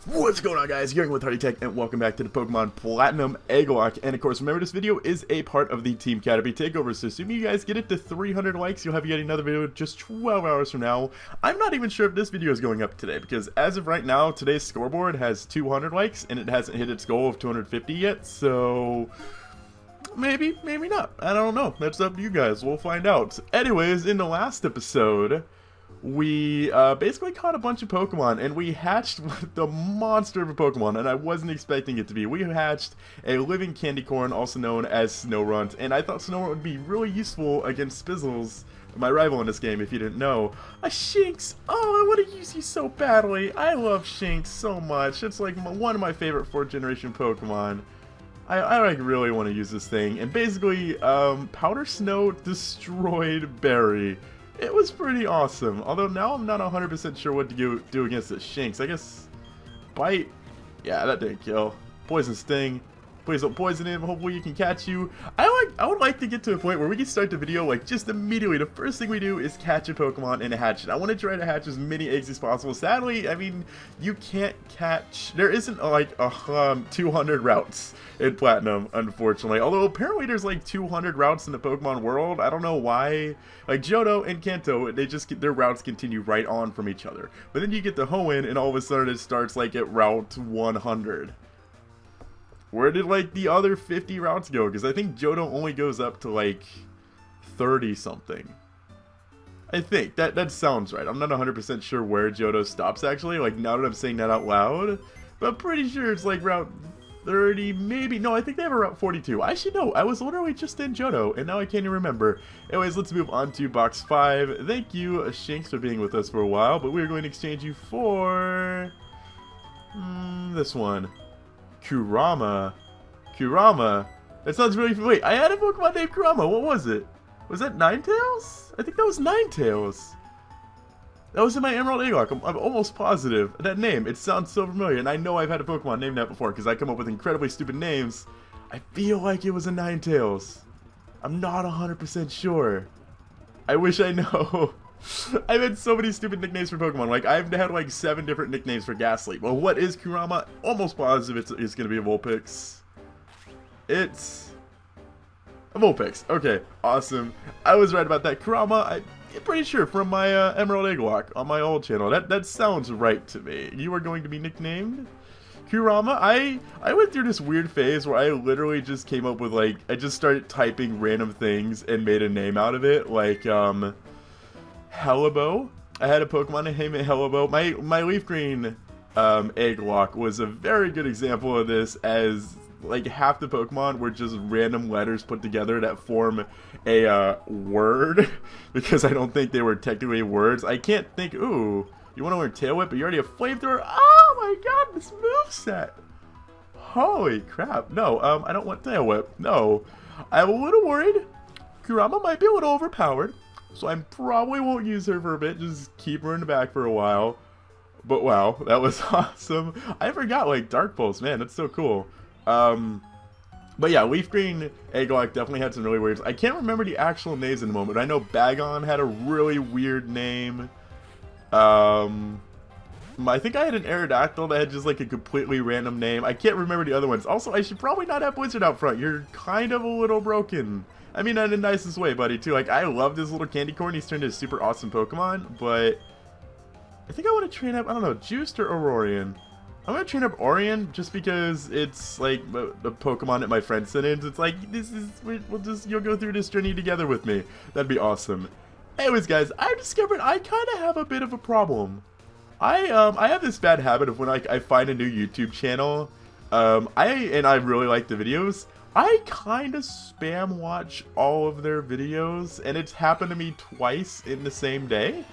What's going on, guys? You're with Hardy Tech, and welcome back to the Pokemon Platinum Egglocke. And of course, remember this video is a part of the Team Caterpie takeover, so assuming you guys get it to 300 likes, you'll have yet another video just 12 hours from now. I'm not even sure if this video is going up today, because as of right now, today's scoreboard has 200 likes, and it hasn't hit its goal of 250 yet, so maybe, maybe not. I don't know. That's up to you guys. We'll find out. Anyways, in the last episode, we basically caught a bunch of Pokemon, and we hatched the monster of a Pokemon, and I wasn't expecting it to be. We hatched a living candy corn, also known as Snorunt, and I thought Snorunt would be really useful against Spizzles, my rival in this game, if you didn't know. A Shinx! Oh, I want to use you so badly. I love Shinx so much. It's like one of my favorite 4th generation Pokemon. I like really want to use this thing, and basically, Powder Snow destroyed Berry. It was pretty awesome, although now I'm not 100% sure what to do against the Shinx. I guess Bite, yeah, that didn't kill. Poison Sting, please don't poison him, hopefully you can catch you. I would like to get to a point where we can start the video like just immediately. The first thing we do is catch a Pokemon and hatch it. I want to try to hatch as many eggs as possible. Sadly, I mean, you can't catch, there isn't like 200 routes in Platinum, unfortunately. Although apparently there's like 200 routes in the Pokemon world. I don't know why. Like Johto and Kanto, they just get, their routes continue right on from each other. But then you get to Hoenn, and all of a sudden it starts like at route 100. Where did like the other 50 routes go? Because I think Johto only goes up to like 30 something. I think that sounds right. I'm not 100% sure where Johto stops actually. Like now that I'm saying that out loud, but I'm pretty sure it's like route 30, maybe. No, I think they have a route 42. Actually, no, I was literally just in Johto, and now I can't even remember. Anyways, let's move on to box 5. Thank you, Shinx, for being with us for a while, but we're going to exchange you for this one. Kurama. Kurama? That sounds really familiar. Wait, I had a Pokemon named Kurama. What was it? Was that Ninetales? I think that was Ninetales. That was in my Emerald Egglocke. I'm almost positive. That name, it sounds so familiar, and I know I've had a Pokemon named that before, because I come up with incredibly stupid names. I feel like it was a Ninetales. I'm not 100% sure. I wish I know. I've had so many stupid nicknames for Pokemon. Like, I've had like 7 different nicknames for Ghastly. Well, what is Kurama? Almost positive it's going to be a Vulpix. It's a Vulpix. Okay, awesome. I was right about that. Kurama, I'm pretty sure from my Emerald Egglocke on my old channel. That sounds right to me. You are going to be nicknamed Kurama. I went through this weird phase where I literally just came up with like, I just started typing random things and made a name out of it. Like, Hellibo. I had a Pokemon named Hellibo. My Leaf Green Egglocke was a very good example of this, as like half the Pokemon were just random letters put together that form a word, because I don't think they were technically words. I can't think. Ooh, you want to learn Tail Whip, but you already have Flamethrower. Oh my god, this moveset. Holy crap. No, I don't want Tail Whip. No. I'm a little worried. Kurama might be a little overpowered, so I probably won't use her for a bit. Just keep her in the back for a while. But wow, that was awesome. I forgot, like, Dark Pulse. Man, that's so cool. But yeah, Leaf Green Egglocke definitely had some really weirds. I can't remember the actual names in the moment. I know Bagon had a really weird name. I think I had an Aerodactyl that had just like a completely random name. I can't remember the other ones. Also, I should probably not have Blizzard out front. You're kind of a little broken. I mean, in the nicest way, buddy, too. Like, I love this little candy corn. He's turned into a super awesome Pokemon, but I think I want to train up, I don't know, Juiced or Aurorian. I'm going to train up Orion just because it's like the Pokemon that my friend sent in. It's like, you'll go through this journey together with me. That'd be awesome. Anyways, guys, I discovered I kind of have a bit of a problem. I have this bad habit of when I find a new YouTube channel, I really like the videos, I kind of spam watch all of their videos, and it's happened to me twice in the same day.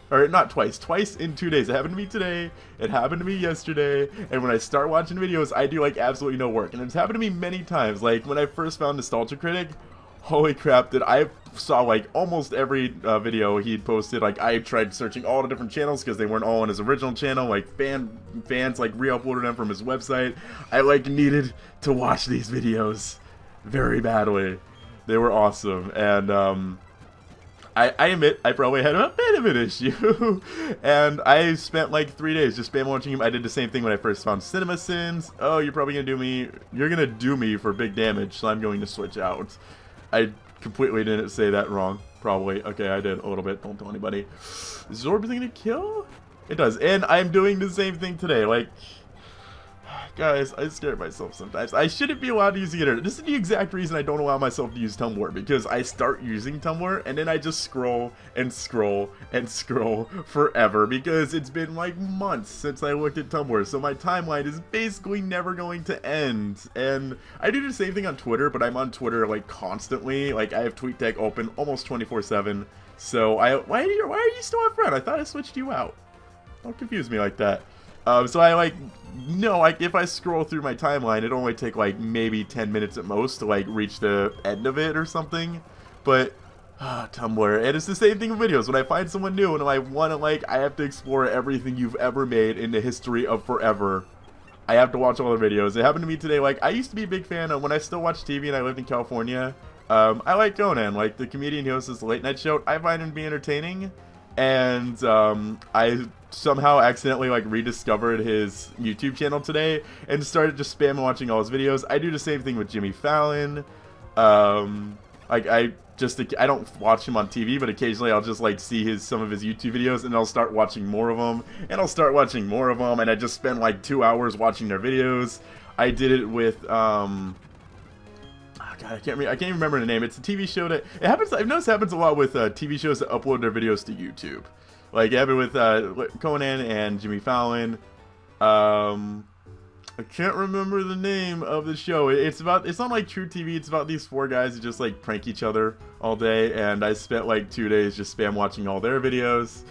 Or not twice, twice in 2 days. It happened to me today, it happened to me yesterday, and when I start watching videos, I do like absolutely no work. And it's happened to me many times. Like when I first found Nostalgia Critic, holy crap, that I saw like almost every video he'd posted. Like I tried searching all the different channels because they weren't all on his original channel. Like fans like re-uploaded them from his website. I like needed to watch these videos very badly. They were awesome, and I admit I probably had a bit of an issue, and I spent like 3 days just spam watching him. I did the same thing when I first found Cinema Sins. Oh, you're probably gonna do me. You're gonna do me for big damage, so I'm going to switch out. I completely didn't say that wrong. Probably. Okay, I did a little bit. Don't tell anybody. Is Zorb gonna kill? It does, and I'm doing the same thing today. Like, guys, I scare myself sometimes. I shouldn't be allowed to use the internet. This is the exact reason I don't allow myself to use Tumblr, because I start using Tumblr, and then I just scroll and scroll and scroll forever, because it's been like months since I looked at Tumblr, so my timeline is basically never going to end. And I do the same thing on Twitter, but I'm on Twitter like constantly. Like, I have TweetDeck open almost 24/7, so why are you still up front? I thought I switched you out. Don't confuse me like that. So I if I scroll through my timeline, it'll only take like maybe 10 minutes at most to like reach the end of it or something. But Tumblr, and it's the same thing with videos. When I find someone new and I want to I have to explore everything you've ever made in the history of forever. I have to watch all the videos. It happened to me today. Like, I used to be a big fan of when I still watch TV and I lived in California. I like Conan, like the comedian who hosts this late night show. I find him to be entertaining. And I somehow accidentally rediscovered his YouTube channel today and started just spamming watching all his videos. I do the same thing with Jimmy Fallon. I don't watch him on TV, but occasionally I'll just see some of his YouTube videos, and I'll start watching more of them, and I'll start watching more of them, and I just spend like 2 hours watching their videos. I did it with God, I can't even remember the name. It's a TV show that it happens. I've noticed it happens a lot with TV shows that upload their videos to YouTube. Like it happened with Conan and Jimmy Fallon. I can't remember the name of the show. It's on like True TV. It's about these 4 guys who just prank each other all day, and I spent like 2 days just spam watching all their videos.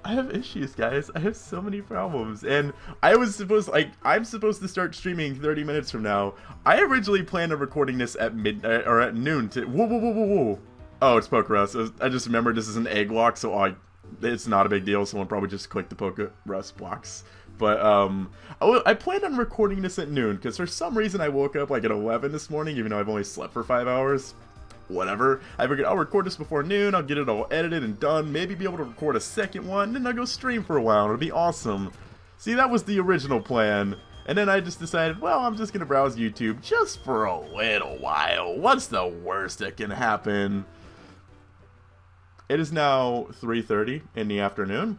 I have issues, guys. I have so many problems, and I'm supposed to start streaming 30 minutes from now. I originally planned on recording this at midnight or at noon. Whoa! Oh, it's Poker Rust. I just remembered this is an Egglocke, so it's not a big deal. Someone probably just clicked the Poker Rust blocks. But I planned on recording this at noon because for some reason I woke up like at 11 this morning, even though I've only slept for 5 hours. Whatever. I figured I'll record this before noon, I'll get it all edited and done, maybe be able to record a second one, then I'll go stream for a while, it'll be awesome. See, that was the original plan. And then I just decided, well, I'm just gonna browse YouTube just for a little while. What's the worst that can happen? It is now 3:30 in the afternoon.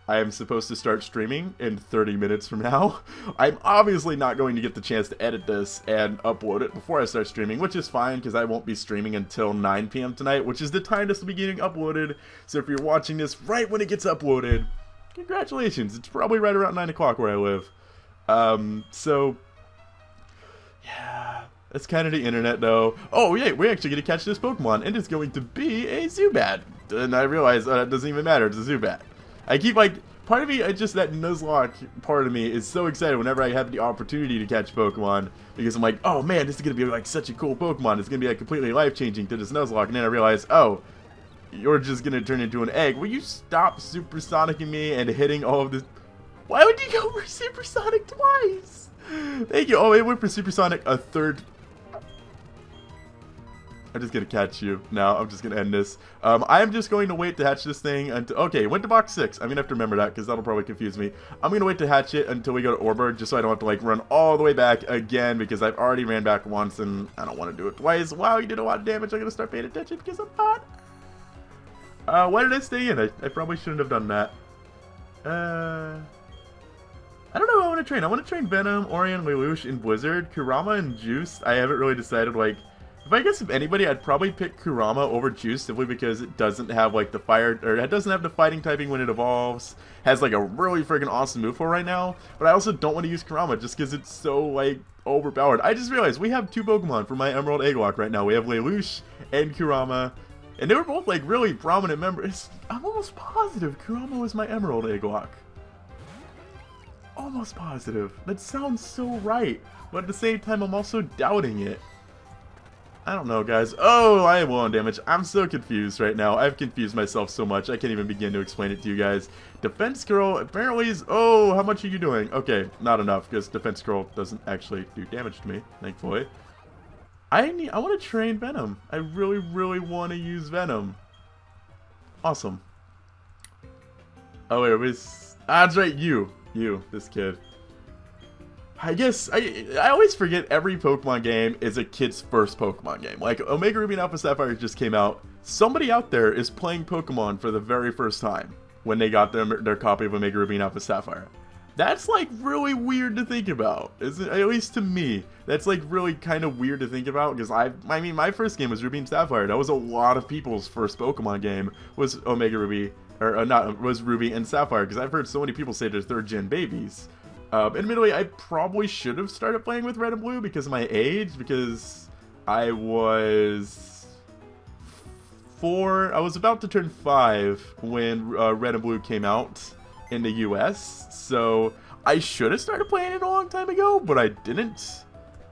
I am supposed to start streaming in 30 minutes from now. I'm obviously not going to get the chance to edit this and upload it before I start streaming, which is fine because I won't be streaming until 9 p.m. tonight, which is the time this will be getting uploaded. So if you're watching this right when it gets uploaded, congratulations. It's probably right around 9 o'clock where I live. So, yeah, that's kind of the internet though. Oh, yeah, we're actually going to catch this Pokemon, and it's going to be a Zubat. And I realize it doesn't even matter, it's a Zubat. I keep part of me, that Nuzlocke part of me is so excited whenever I have the opportunity to catch Pokemon, because I'm like, oh man, this is going to be such a cool Pokemon, it's going to be completely life-changing to this Nuzlocke, and then I realize, oh, you're just going to turn into an egg. Will you stop supersonicking me and hitting all of this? Why would you go for supersonic twice? Thank you. Oh, it went for supersonic a third. I'm just gonna catch you. Now I'm just gonna end this. I'm just going to wait to hatch this thing until. Okay, it went to box 6. I'm gonna have to remember that because that'll probably confuse me. I'm gonna wait to hatch it until we go to Orberd, just so I don't have to run all the way back again because I've already ran back once and I don't want to do it twice. Wow, you did a lot of damage. I'm gonna start paying attention because I'm not. Why did I stay in? I probably shouldn't have done that. I don't know who I want to train. I want to train Venom, Orion, Lelouch, and Blizzard. Kurama and Juice, I haven't really decided, if anybody, I'd probably pick Kurama over Juice simply because it doesn't have, the fire, or it doesn't have the fighting typing when it evolves. Has, a really freaking awesome move for right now. But I also don't want to use Kurama just because it's so, overpowered. I just realized we have 2 Pokemon for my Emerald Egglocke right now. We have Lelouch and Kurama. And they were both, really prominent members. I'm almost positive Kurama was my Emerald Egglocke. Almost positive. That sounds so right. But at the same time, I'm also doubting it. I don't know, guys. Oh, I am low on damage. I'm so confused right now. I've confused myself so much. I can't even begin to explain it to you guys. Defense Curl apparently is... Oh, how much are you doing? Okay, not enough, because Defense Curl doesn't actually do damage to me, thankfully. I want to train Venom. I really, really want to use Venom. Awesome. Oh wait, it was... that's right, you, this kid. I guess, I always forget every Pokemon game is a kid's first Pokemon game. Like, Omega Ruby and Alpha Sapphire just came out. Somebody out there is playing Pokemon for the very first time when they got their copy of Omega Ruby and Alpha Sapphire. That's, like, really weird to think about. Isn't, at least to me. That's, like, really kind of weird to think about, because I mean, my first game was Ruby and Sapphire. That was a lot of people's first Pokemon game was Omega Ruby, or was Ruby and Sapphire, because I've heard so many people say they're third-gen babies. Admittedly, I probably should have started playing with Red and Blue because of my age, because I was 4, I was about to turn 5 when Red and Blue came out in the US, so I should have started playing it a long time ago, but I didn't.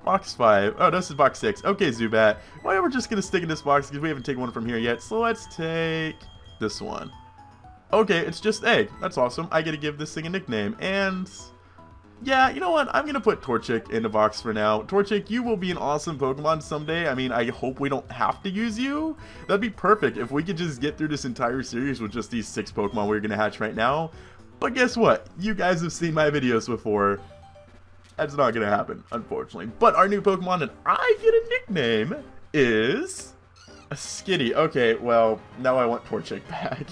Box 5. Oh, this is box 6. Okay, Zubat. Well, we're just going to stick in this box because we haven't taken one from here yet, so let's take this one. Okay, it's just Egg. That's awesome. I get to give this thing a nickname, and... yeah, you know what? I'm going to put Torchic in the box for now. Torchic, you will be an awesome Pokemon someday. I mean, I hope we don't have to use you. That'd be perfect if we could just get through this entire series with just these 6 Pokemon we're going to hatch right now. But guess what? You guys have seen my videos before. That's not going to happen, unfortunately. But our new Pokemon that I get a nickname is... a Skitty. Okay, well, now I want Torchic back.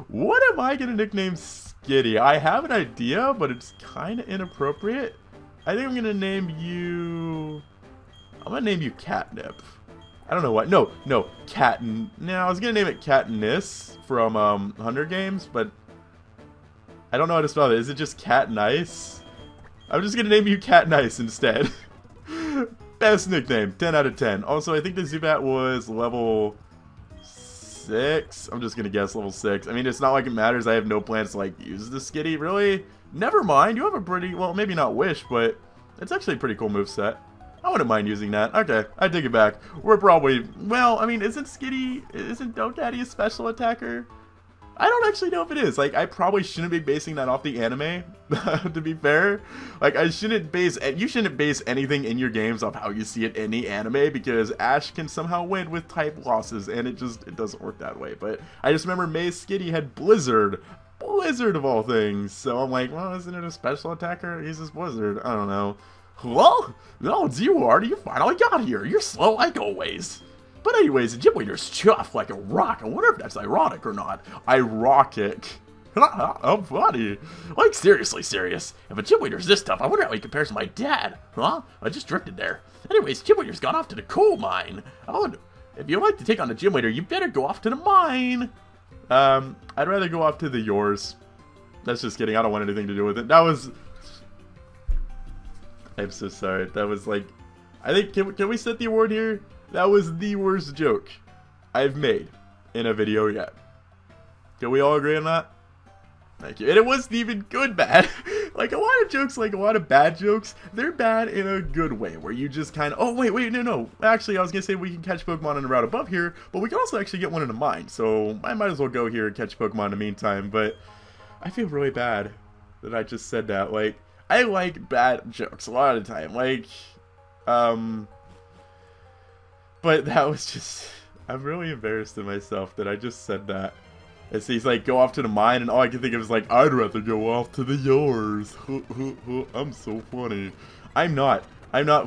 What am I going to nickname Skitty? I have an idea, but it's kind of inappropriate. I think I'm going to name you... I'm going to name you Catnip. I don't know what. No, Catten... no, I was going to name it Katniss from Hunger Games, but... I don't know how to spell it. Is it just Cat Nice? I'm just going to name you Cat Nice instead. Best nickname. 10 out of 10. Also, I think the Zubat was level 6. I'm just going to guess level 6. I mean, it's not like it matters. I have no plans to, like, use the Skitty, really. Never mind. You have a pretty, well, maybe not Wish, but it's actually a pretty cool moveset. I wouldn't mind using that. Okay, I take it back. We're probably, well, I mean, isn't Delcatty a special attacker? I don't actually know if it is. Like, I probably shouldn't be basing that off the anime, to be fair. Like, you shouldn't base anything in your games off how you see it in the anime, because Ash can somehow win with type losses, and it doesn't work that way. But I just remember May's Skitty had Blizzard of all things, so I'm like, well, isn't it a special attacker? He's just Blizzard. I don't know. Well, no, it's you, Artie. You finally got here. You're slow like always. But anyways, the Gym Leader's chuffed like a rock. I wonder if that's ironic or not. Ironic. I'm funny. Like, seriously serious. If a Gym Leader's this tough, I wonder how he compares to my dad. Huh? I just drifted there. Anyways, Gym Leader's gone off to the coal mine. If you'd like to take on the Gym Leader, you better go off to the mine. I'd rather go off to the yours. That's just kidding. I don't want anything to do with it. That was... I'm so sorry. That was like... I think... Can we set the award here? That was the worst joke I've made in a video yet. Can we all agree on that? Thank you. And it wasn't even good bad. Like, a lot of jokes, like a lot of bad jokes, they're bad in a good way, where you just kind of, oh, wait, no. Actually, I was going to say we can catch Pokemon on the route above here, but we can also actually get one in a mine. So I might as well go here and catch Pokemon in the meantime, but I feel really bad that I just said that. Like, I like bad jokes a lot of the time. Like, but that was just... I'm really embarrassed of myself that I just said that. And so he's like, go off to the mine, and all I can think of is like, I'd rather go off to the yours. I'm so funny. I'm not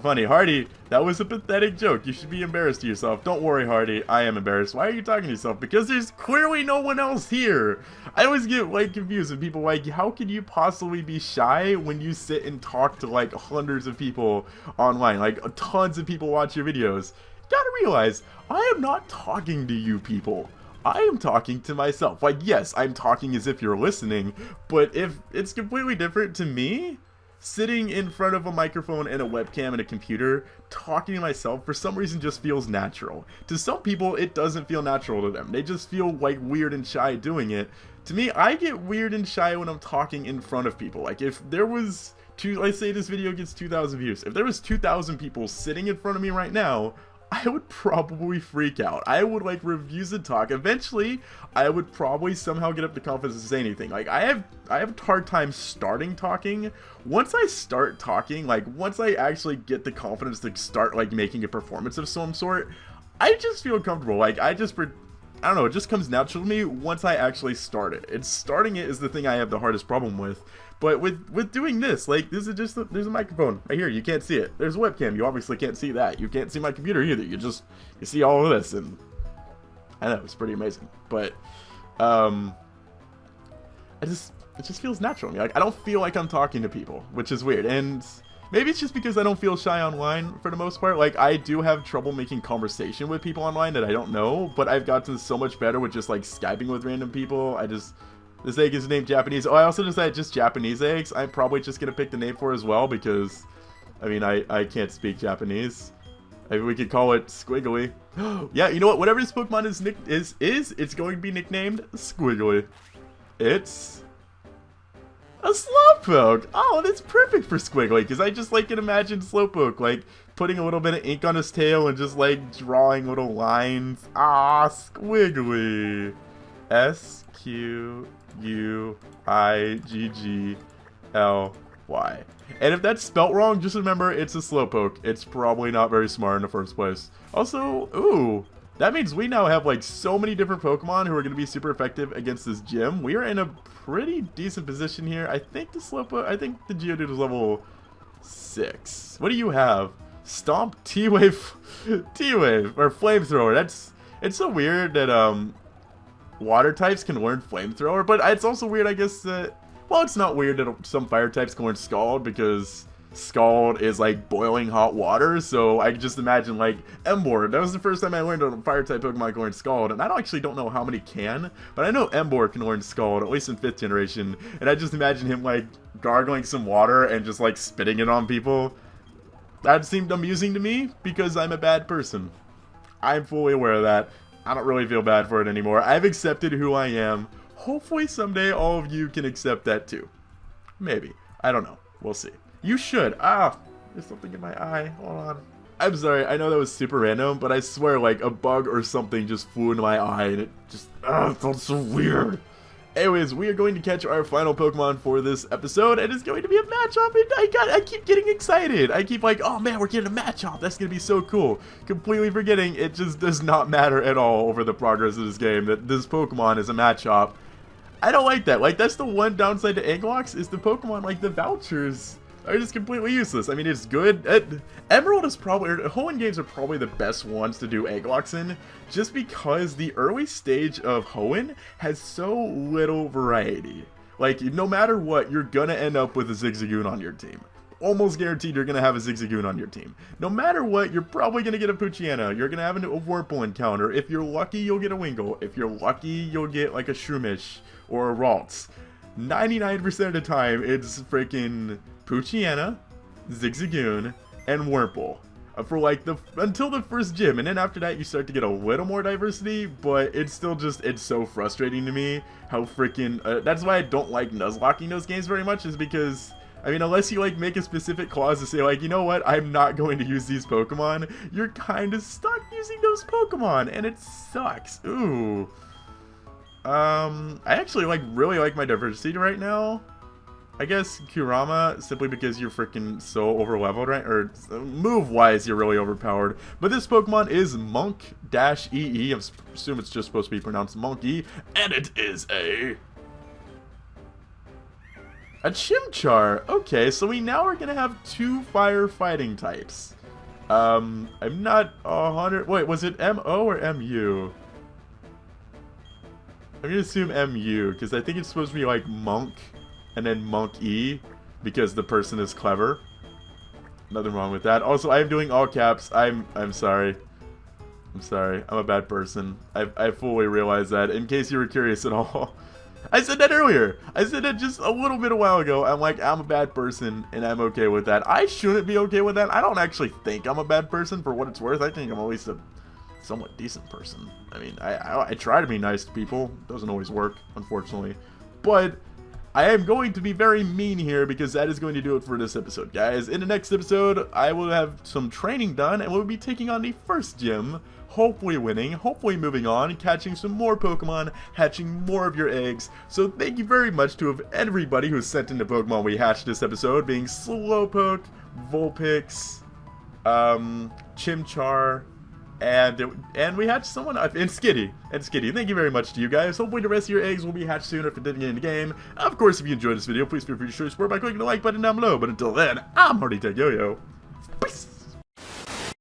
funny. Hardy, that was a pathetic joke. You should be embarrassed of yourself. Don't worry, Hardy. I am embarrassed. Why are you talking to yourself? Because there's clearly no one else here. I always get, like, confused when people like, how can you possibly be shy when you sit and talk to, like, hundreds of people online? Like, tons of people watch your videos. Gotta realize, I am not talking to you people. I am talking to myself. Like, yes, I'm talking as if you're listening, but if it's completely different to me, sitting in front of a microphone and a webcam and a computer, talking to myself, for some reason just feels natural. To some people, it doesn't feel natural to them. They just feel, like, weird and shy doing it. To me, I get weird and shy when I'm talking in front of people. Like, if there was, let's say this video gets 2,000 views. If there was 2,000 people sitting in front of me right now, I would probably freak out. I would, like, refuse to talk. Eventually, I would probably somehow get up the confidence to say anything. Like, I have a hard time starting talking. Once I start talking, like, once I actually get the confidence to start, like, making a performance of some sort, I just feel comfortable. Like, I I don't know, it just comes natural to me once I actually start it. It's starting it is the thing I have the hardest problem with. But with doing this, like, this is just, there's a microphone right here, you can't see it. There's a webcam, you obviously can't see that. You can't see my computer either, you see all of this, and I know, it's pretty amazing. But, it just feels natural to me. Like, I don't feel like I'm talking to people, which is weird. And maybe it's just because I don't feel shy online for the most part. Like, I do have trouble making conversation with people online that I don't know, but I've gotten so much better with just, like, Skyping with random people. This egg is named Japanese. Oh, I also decided just Japanese eggs. I'm probably just going to pick the name for it as well because, I mean, I can't speak Japanese. Maybe we could call it Squiggly. Yeah, you know what? Whatever this Pokemon is, it's going to be nicknamed Squiggly. It's a Slowpoke. Oh, that's perfect for Squiggly because I just, like, can imagine Slowpoke, like, putting a little bit of ink on his tail and just, like, drawing little lines. Ah, Squiggly. Squigly. And if that's spelt wrong, just remember it's a Slowpoke. It's probably not very smart in the first place. Also, ooh, that means we now have, like, so many different Pokemon who are going to be super effective against this gym. We are in a pretty decent position here. I think the Geodude is level 6. What do you have? Stomp, T-Wave, or Flamethrower. It's so weird that, water types can learn Flamethrower, but it's also weird, I guess, that, well, it's not weird that some fire types can learn Scald, because Scald is, like, boiling hot water, so I can just imagine, like, Emboar. That was the first time I learned a fire type Pokemon can learn Scald, and I actually don't know how many can, but I know Emboar can learn Scald, at least in 5th generation, and I just imagine him, like, gargling some water and just, like, spitting it on people. That seemed amusing to me, because I'm a bad person. I'm fully aware of that. I don't really feel bad for it anymore. I've accepted who I am. Hopefully someday all of you can accept that too. Maybe. I don't know. We'll see. You should. Ah, there's something in my eye. Hold on. I'm sorry. I know that was super random, but I swear, like, a bug or something just flew into my eye and it just, it felt so weird. Anyways, we are going to catch our final Pokemon for this episode, and it's going to be a Matchup, and I keep getting excited. I keep like, oh man, we're getting a Matchup. That's going to be so cool. Completely forgetting it just does not matter at all over the progress of this game, that this Pokemon is a Matchup. I don't like that. Like, that's the one downside to Egglocks, is the Pokemon, like, the vouchers are just completely useless. I mean, it's good. Emerald is probably, or Hoenn games are probably the best ones to do Egglocks in, just because the early stage of Hoenn has so little variety. Like, no matter what, you're gonna end up with a Zigzagoon on your team. Almost guaranteed you're gonna have a Zigzagoon on your team. No matter what, you're probably gonna get a Poochyena. You're gonna have a Wurmple encounter. If you're lucky, you'll get a Wingull. If you're lucky, you'll get, like, a Shroomish or a Ralts. 99% of the time, it's freaking Poochyena, Zigzagoon, and Wurmple for, like, until the first gym, and then after that you start to get a little more diversity, but it's still just, it's so frustrating to me how freaking, that's why I don't like Nuzlocking those games very much, is because, I mean, unless you, like, make a specific clause to say, like, you know what, I'm not going to use these Pokemon, you're kind of stuck using those Pokemon, and it sucks. Ooh. I actually, like, really like my diversity right now. I guess Kurama, simply because you're freaking so overleveled, right? Or move-wise, you're really overpowered. But this Pokemon is Monk-EE. I assume it's just supposed to be pronounced Monkey. And it is a Chimchar. Okay, so we now are gonna have 2 fire fighting types. I'm not 100. Wait, was it MO or MU? I'm gonna assume MU, because I think it's supposed to be like Monk and then Monk-E, because the person is clever. Nothing wrong with that. Also, I am doing all caps. I'm sorry. I'm sorry. I'm a bad person. I fully realize that, in case you were curious at all. I said that earlier. I said that just a little bit a while ago. I'm like, I'm a bad person, and I'm okay with that. I shouldn't be okay with that. I don't actually think I'm a bad person, for what it's worth. I think I'm at least a somewhat decent person. I mean, I try to be nice to people. Doesn't always work, unfortunately. But I am going to be very mean here, because that is going to do it for this episode, guys. In the next episode, I will have some training done, and we'll be taking on the first gym, hopefully winning, hopefully moving on, catching some more Pokemon, hatching more of your eggs. So thank you very much to everybody who sent in the Pokemon we hatched this episode, being Slowpoke, Vulpix, Chimchar, and we hatched someone, and Skitty, thank you very much to you guys. Hopefully the rest of your eggs will be hatched sooner if it didn't get in the game. Of course, if you enjoyed this video, please feel free to show your support by clicking the like button down below. But until then, I'm Hardy Tech Yo-Yo. Peace!